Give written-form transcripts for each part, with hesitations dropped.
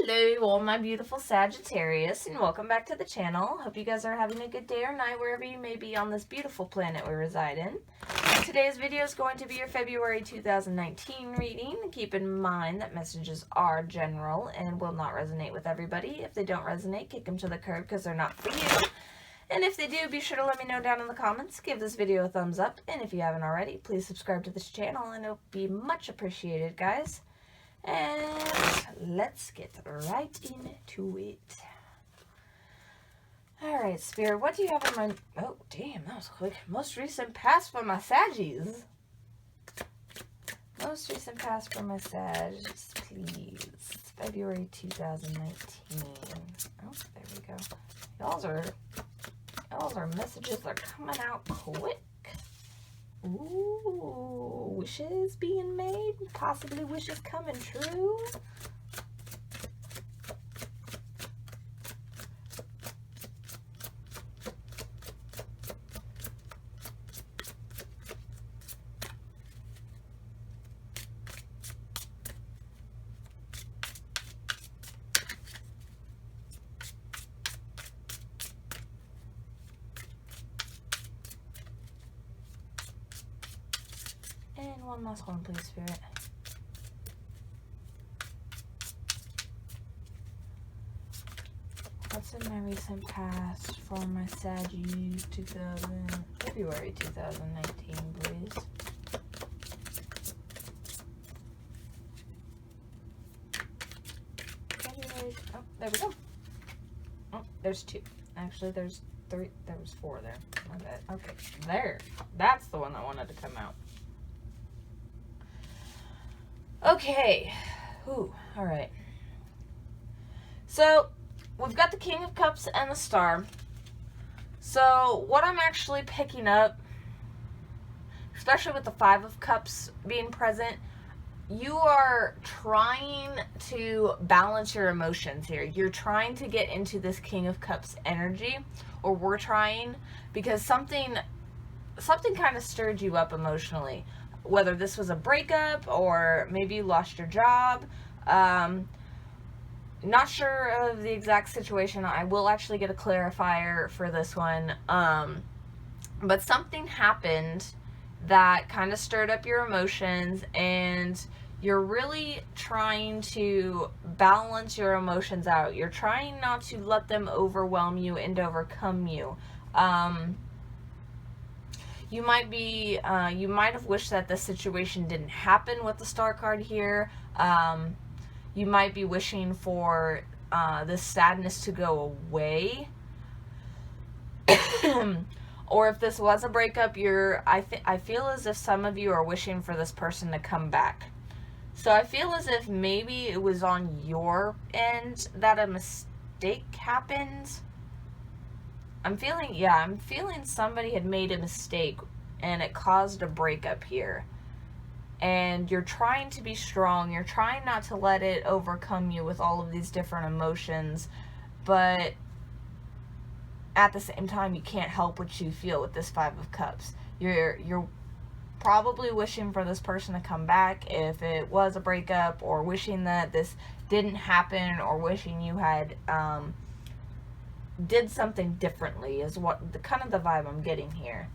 Hello, all my beautiful Sagittarius, and welcome back to the channel. Hope you guys are having a good day or night wherever you may be on this beautiful planet we reside in. Today's video is going to be your February 2019 reading. Keep in mind that messages are general and will not resonate with everybody. If they don't resonate, kick them to the curb because they're not for you. And if they do, be sure to let me know down in the comments. Give this video a thumbs up, and if you haven't already, please subscribe to this channel, and it'll be much appreciated, guys. And let's get right into it. Alright, Spirit, what do you have in mind? Oh, damn, that was quick. Most recent past for my Saggies. Most recent past for my Saggies, please. February 2019. Oh, there we go. Y'all's are messages that are coming out quick. Ooh, wishes being made, possibly wishes coming true. And one last one, please, Spirit. What's in my recent past for my Saggies February 2019, please? February, oh, there we go. Oh, there's two. Actually, there's three. There was four there. My bad. Okay, there. That's the one that wanted to come out. Okay. Ooh, alright. So, we've got the King of Cups and the Star. So, what I'm actually picking up, especially with the Five of Cups being present, you are trying to balance your emotions here. You're trying to get into this King of Cups energy, or we're trying, because something kind of stirred you up emotionally. Whether this was a breakup or maybe you lost your job. Not sure of the exact situation. I will actually get a clarifier for this one. But something happened that kind of stirred up your emotions, and you're really trying to balance your emotions out. You're trying not to let them overwhelm you and overcome you. You might have wished that this situation didn't happen with the Star card here. You might be wishing for this sadness to go away. Or if this was a breakup, I feel as if some of you are wishing for this person to come back. So I feel as if maybe it was on your end that a mistake happened. I'm feeling somebody had made a mistake and it caused a breakup here. And you're trying to be strong. You're trying not to let it overcome you with all of these different emotions. But at the same time, you can't help what you feel with this Five of Cups. You're probably wishing for this person to come back if it was a breakup, or wishing that this didn't happen, or wishing you had did something differently is what the kind of the vibe I'm getting here.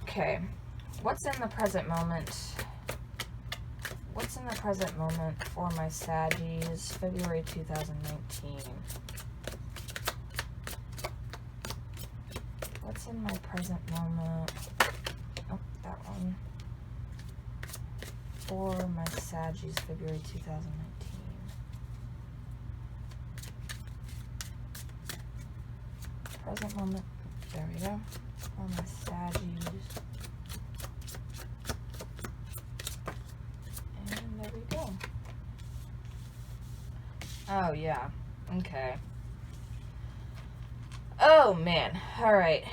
Okay, what's in the present moment? What's in the present moment for my Saggies, February 2019? What's in my present moment? Oh, that one. For my Saggies, February 2019. Present moment. There we go. For my Saggies. And there we go. Oh, yeah. Okay. Oh, man. Alright.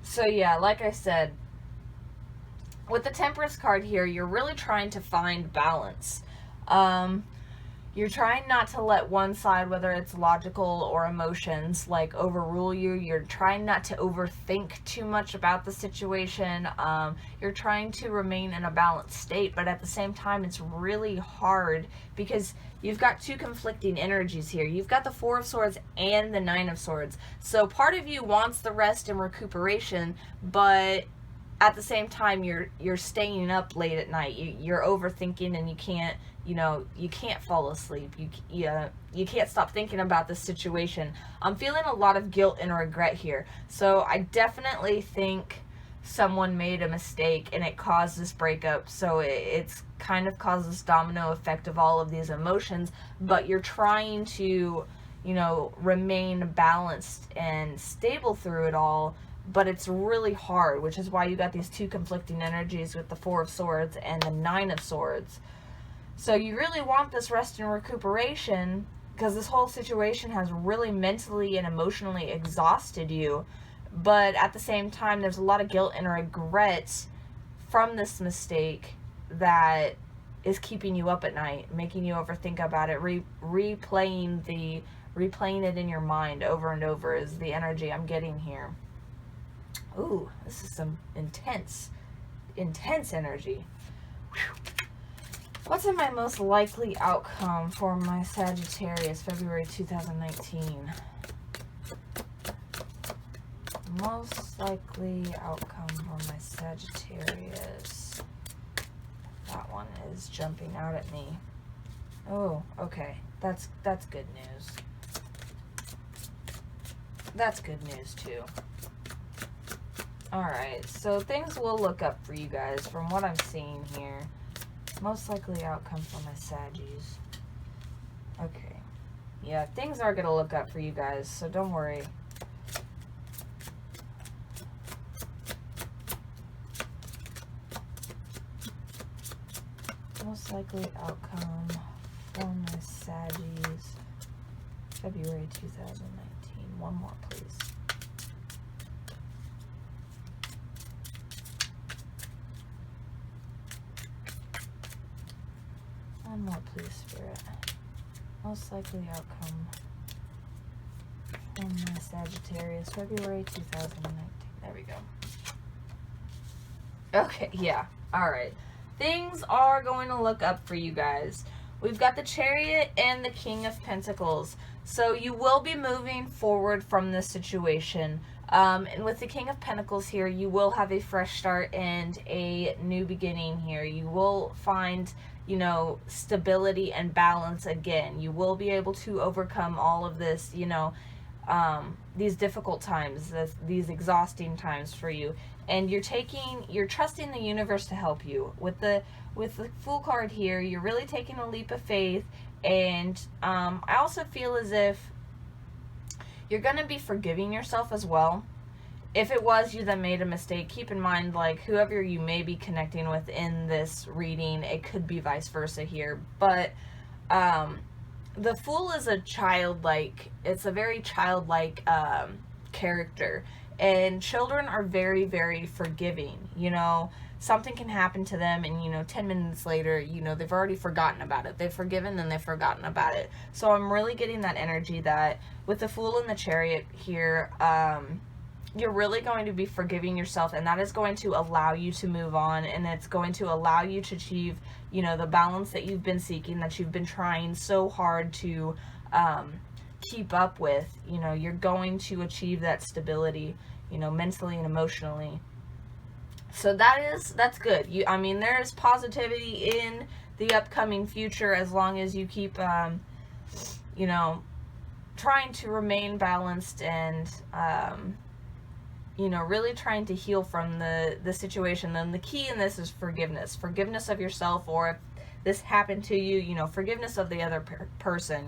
So, yeah, like I said, with the Temperance card here, you're really trying to find balance. You're trying not to let one side, whether it's logical or emotions, like overrule you. You're trying not to overthink too much about the situation. You're trying to remain in a balanced state, but at the same time, it's really hard because you've got two conflicting energies here. You've got the Four of Swords and the Nine of Swords. So part of you wants the rest and recuperation, but at the same time, you're staying up late at night. You're overthinking, and you can't, you can't fall asleep. You can't stop thinking about this situation. I'm feeling a lot of guilt and regret here. So I definitely think someone made a mistake and it caused this breakup. So it's kind of caused this domino effect of all of these emotions, but you're trying to, remain balanced and stable through it all. But it's really hard, which is why you got these two conflicting energies with the Four of Swords and the Nine of Swords. So you really want this rest and recuperation because this whole situation has really mentally and emotionally exhausted you. But at the same time, there's a lot of guilt and regret from this mistake that is keeping you up at night, making you overthink about it, replaying it in your mind over and over is the energy I'm getting here. Ooh, this is some intense energy. Whew. What's in my most likely outcome for my Sagittarius, February 2019? Most likely outcome for my Sagittarius. That one is jumping out at me. Oh, okay. That's good news. That's good news too. Alright, so things will look up for you guys from what I'm seeing here. Most likely outcome for my Saggies. Okay. Yeah, things are going to look up for you guys, so don't worry. Most likely outcome for my Saggies. February 2019. One more, please. One more, please, Spirit. Most likely outcome for my Sagittarius, February 2019. There we go. Okay, yeah. Alright. Things are going to look up for you guys. We've got the Chariot and the King of Pentacles. So you will be moving forward from this situation. And with the King of Pentacles here, you will have a fresh start and a new beginning here. You will find, stability and balance again. You will be able to overcome all of this, these difficult times, these exhausting times for you. And you're trusting the universe to help you. With the Fool card here, you're really taking a leap of faith. And I also feel as if you're going to be forgiving yourself as well. If it was you that made a mistake, keep in mind, like, whoever you may be connecting with in this reading, it could be vice versa here. But the Fool is it's a very childlike character. And children are very, very forgiving. Something can happen to them and, 10 minutes later, they've already forgotten about it. They've forgiven and they've forgotten about it. So I'm really getting that energy that with the Fool and the Chariot here, you're really going to be forgiving yourself, and that is going to allow you to move on, and it's going to allow you to achieve, the balance that you've been seeking, that you've been trying so hard to keep up with. You're going to achieve that stability, mentally and emotionally. So that's good. There is positivity in the upcoming future as long as you keep, trying to remain balanced and, really trying to heal from the situation. Then the key in this is forgiveness. Forgiveness of yourself, or if this happened to you, forgiveness of the other person.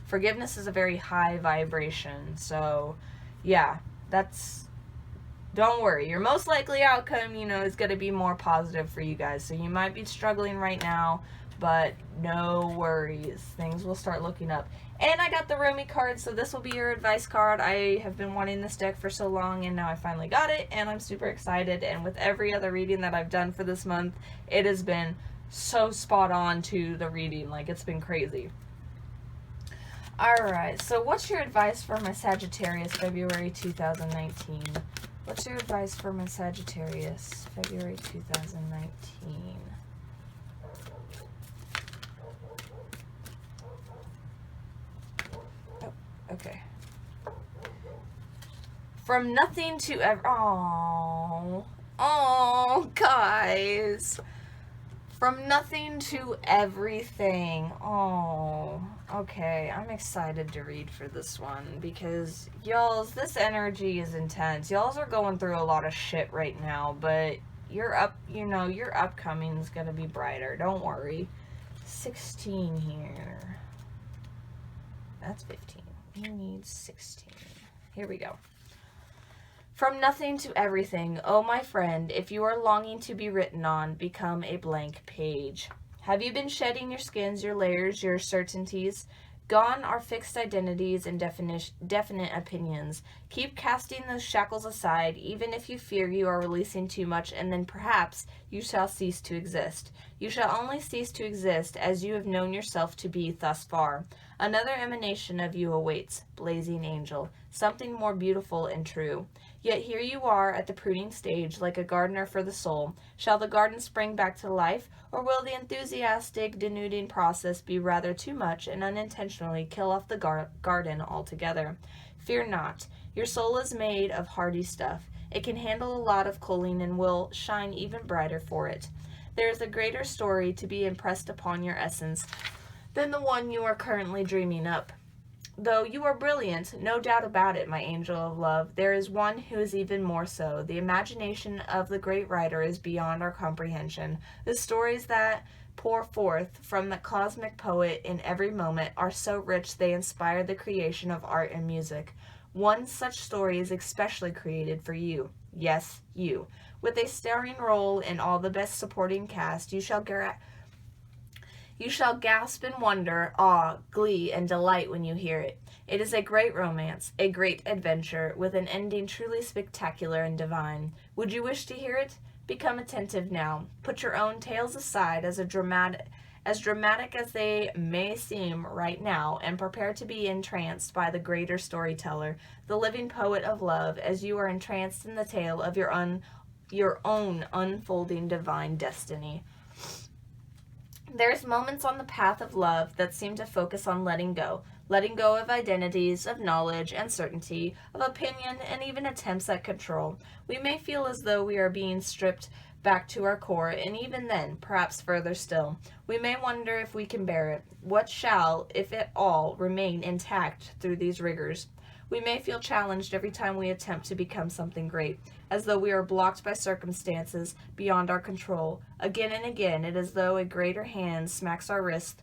Forgiveness is a very high vibration. So, yeah, don't worry. Your most likely outcome, is going to be more positive for you guys. So you might be struggling right now, but no worries. Things will start looking up. And I got the Rumi card, so this will be your advice card. I have been wanting this deck for so long, and now I finally got it, and I'm super excited. And with every other reading that I've done for this month, it has been so spot on to the reading. Like, it's been crazy. Alright, so what's your advice for my Sagittarius, February 2019? What's your advice for my Sagittarius, February 2019? Oh, okay. From nothing to ever... Oh, guys. From nothing to everything. Oh, okay. I'm excited to read for this one because, y'all, this energy is intense. Y'all are going through a lot of shit right now, but your upcoming is going to be brighter. Don't worry. 16 here. That's 15. You need 16. Here we go. From nothing to everything, oh my friend, if you are longing to be written on, become a blank page. Have you been shedding your skins, your layers, your certainties? Gone are fixed identities and definite opinions. Keep casting those shackles aside, even if you fear you are releasing too much, and then perhaps you shall cease to exist. You shall only cease to exist as you have known yourself to be thus far. Another emanation of you awaits, blazing angel, something more beautiful and true. Yet here you are at the pruning stage, like a gardener for the soul. Shall the garden spring back to life, or will the enthusiastic denuding process be rather too much and unintentionally kill off the garden altogether? Fear not. Your soul is made of hardy stuff. It can handle a lot of cooling and will shine even brighter for it. There is a greater story to be impressed upon your essence than the one you are currently dreaming up. Though you are brilliant, no doubt about it, my angel of love, there is one who is even more so. The imagination of the great writer is beyond our comprehension. The stories that pour forth from the cosmic poet in every moment are so rich they inspire the creation of art and music. One such story is especially created for you. Yes, you. With a starring role in all the best supporting cast, you shall gasp in wonder, awe, glee, and delight when you hear it. It is a great romance, a great adventure, with an ending truly spectacular and divine. Would you wish to hear it? Become attentive now. Put your own tales aside as dramatic as they may seem right now, and prepare to be entranced by the greater storyteller, the living poet of love, as you are entranced in the tale of your own unfolding divine destiny. There's moments on the path of love that seem to focus on letting go of identities, of knowledge and certainty, of opinion, and even attempts at control. We may feel as though we are being stripped back to our core, and even then, perhaps further still, we may wonder if we can bear it. What shall, if at all, remain intact through these rigors? We may feel challenged every time we attempt to become something great, as though we are blocked by circumstances beyond our control. Again and again, it is as though a greater hand smacks our wrist,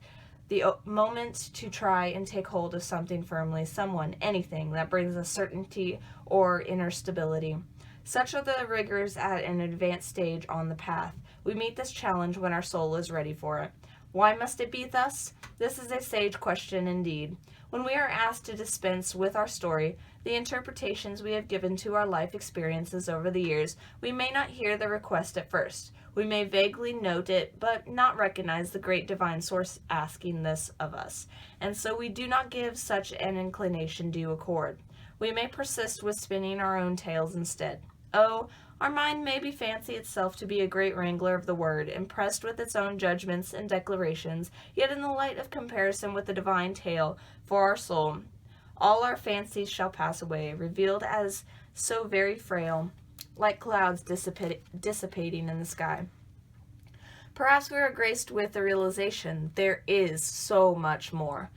the moment to try and take hold of something firmly, someone, anything that brings us certainty or inner stability. Such are the rigors at an advanced stage on the path. We meet this challenge when our soul is ready for it. Why must it be thus? This is a sage question indeed. When we are asked to dispense with our story, the interpretations we have given to our life experiences over the years, we may not hear the request at first. We may vaguely note it, but not recognize the great divine source asking this of us, and so we do not give such an inclination due accord. We may persist with spinning our own tales instead. Oh, our mind may be fancy itself to be a great wrangler of the word, impressed with its own judgments and declarations, yet in the light of comparison with the divine tale for our soul, all our fancies shall pass away, revealed as so very frail, like clouds dissipating in the sky. Perhaps we are graced with the realization there is so much more.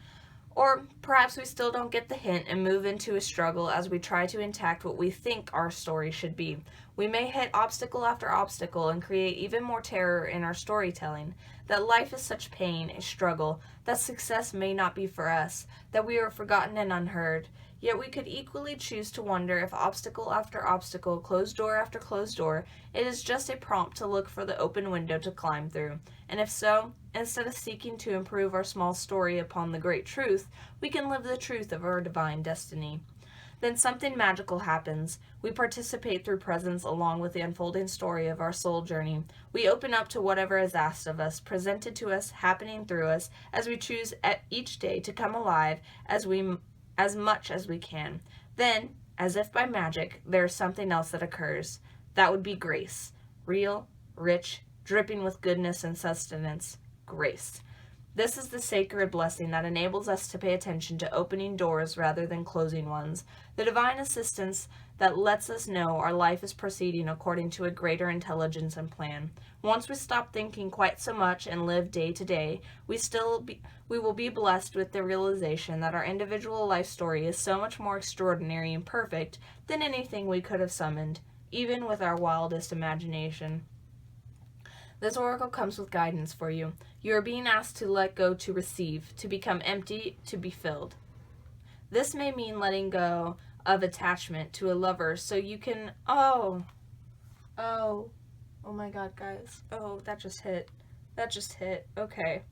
Or perhaps we still don't get the hint and move into a struggle as we try to enact what we think our story should be. We may hit obstacle after obstacle and create even more terror in our storytelling, that life is such pain, a struggle, that success may not be for us, that we are forgotten and unheard. Yet we could equally choose to wonder if obstacle after obstacle, closed door after closed door, it is just a prompt to look for the open window to climb through. And if so, instead of seeking to improve our small story upon the great truth, we can live the truth of our divine destiny. Then something magical happens. We participate through presence along with the unfolding story of our soul journey. We open up to whatever is asked of us, presented to us, happening through us, as we choose each day to come alive as much as we can. Then, as if by magic, there is something else that occurs. That would be grace. Real, rich, dripping with goodness and sustenance. Grace. This is the sacred blessing that enables us to pay attention to opening doors rather than closing ones. The divine assistance that lets us know our life is proceeding according to a greater intelligence and plan. Once we stop thinking quite so much and live day to day, we will be blessed with the realization that our individual life story is so much more extraordinary and perfect than anything we could have summoned, even with our wildest imagination. This oracle comes with guidance for you. You are being asked to let go to receive, to become empty, to be filled. This may mean letting go of attachment to a lover so you can, oh my God, guys. Oh, that just hit. Okay.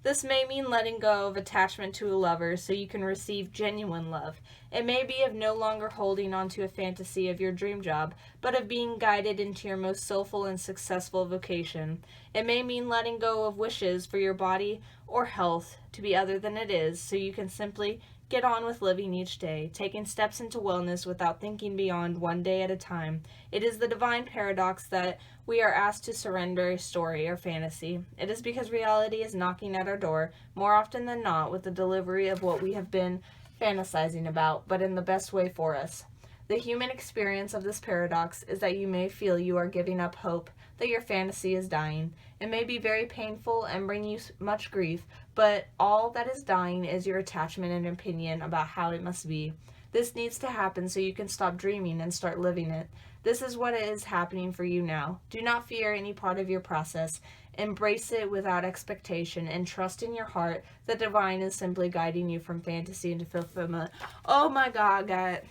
This may mean letting go of attachment to a lover so you can receive genuine love. It may be of no longer holding on to a fantasy of your dream job, but of being guided into your most soulful and successful vocation. It may mean letting go of wishes for your body or health to be other than it is, so you can simply get on with living each day, taking steps into wellness without thinking beyond one day at a time. It is the divine paradox that we are asked to surrender a story or fantasy. It is because reality is knocking at our door, more often than not, with the delivery of what we have been fantasizing about, but in the best way for us. The human experience of this paradox is that you may feel you are giving up hope, that your fantasy is dying. It may be very painful and bring you much grief, but all that is dying is your attachment and opinion about how it must be. This needs to happen so you can stop dreaming and start living it. This is what is happening for you now. Do not fear any part of your process. Embrace it without expectation and trust in your heart that divine is simply guiding you from fantasy into fulfillment. Oh my God, guys.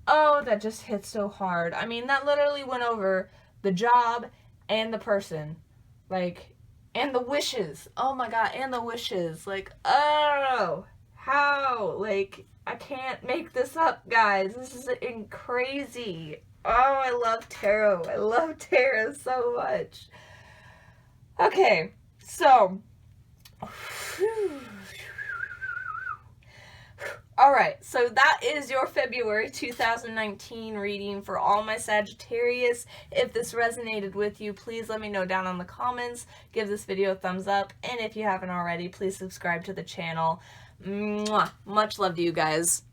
Oh, that just hit so hard. I mean, that literally went over the job and the person. Like, and the wishes. Oh my God, and the wishes. Like, oh, how? Like, I can't make this up, guys. This is crazy. Oh, I love tarot. I love tarot so much. Okay, so. Alright, so that is your February 2019 reading for all my Sagittarius. If this resonated with you, please let me know down in the comments. Give this video a thumbs up. And if you haven't already, please subscribe to the channel. Mwah. Much love to you guys.